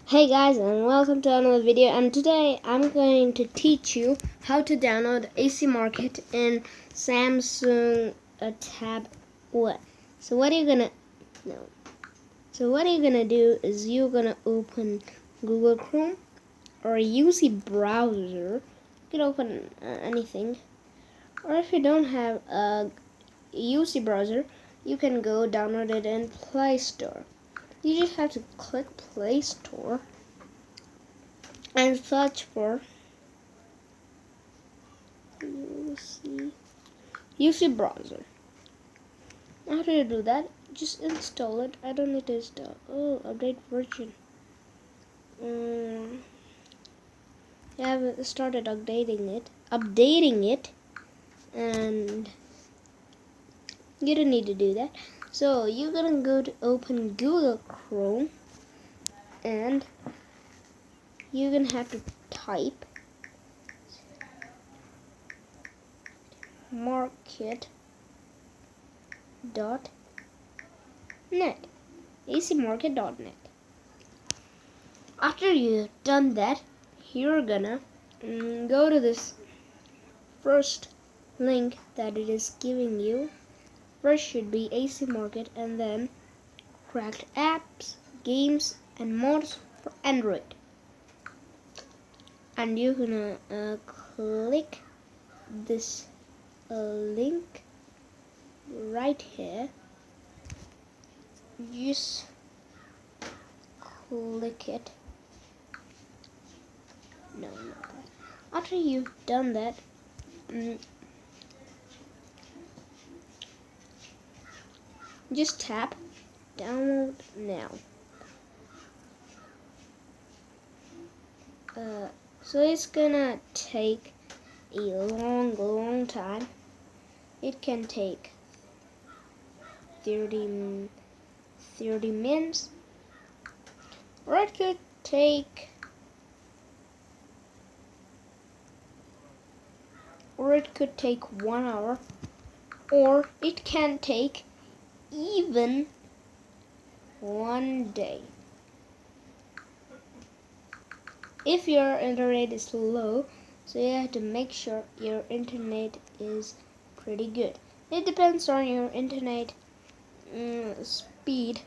Hey guys, and welcome to another video, and today I'm going to teach you how to download AC Market in Samsung Tab 1. So what are you gonna do is you're gonna open Google Chrome or a UC browser. You can open anything, or if you don't have a UC browser, you can go download it in Play Store. You just have to click Play Store and search for UC browser. How do you do that? Just install it. I don't need to install. Oh, update version. I haven't started updating it, and you don't need to do that. So you're gonna go to open Google Chrome, and you're gonna have to type market.net, acmarket.net. After you've done that, you're gonna go to this first link that it is giving you. First should be AC Market, and then cracked apps, games, and mods for Android. And you're gonna click this link right here. Just click it. No, not that. After you've done that, just tap download now. So it's gonna take a long time. It can take 30 minutes, or it could take 1 hour, or it can take even 1 day. If your internet is low, so you have to make sure your internet is pretty good. It depends on your internet speed.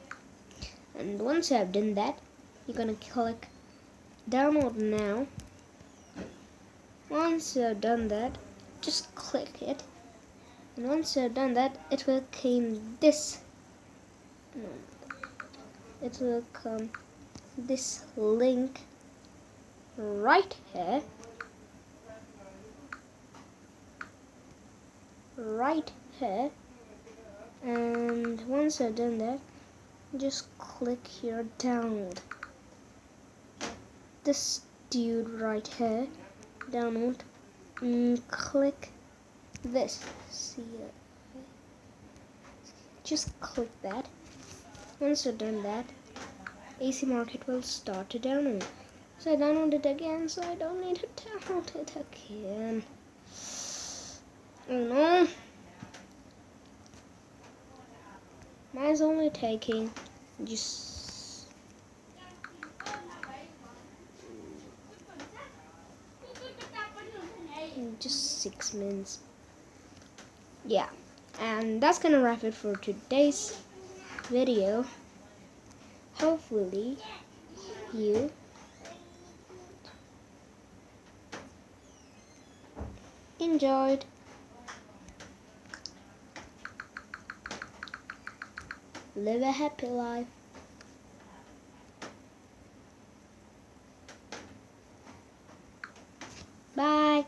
And once you have done that, you're gonna click download now. Once you have done that, just click it. And once you have done that, it will come this link right here. And once I've done that, just click here, download. This dude right here, download. Click this. See it? Just click that. Once you've done that, AC Market will start to download. So I download it again, so I don't need to download it again. Oh no. Mine's only taking just just 6 minutes. Yeah, and that's gonna wrap it for today's video. Hopefully you enjoyed. Live a happy life. Bye.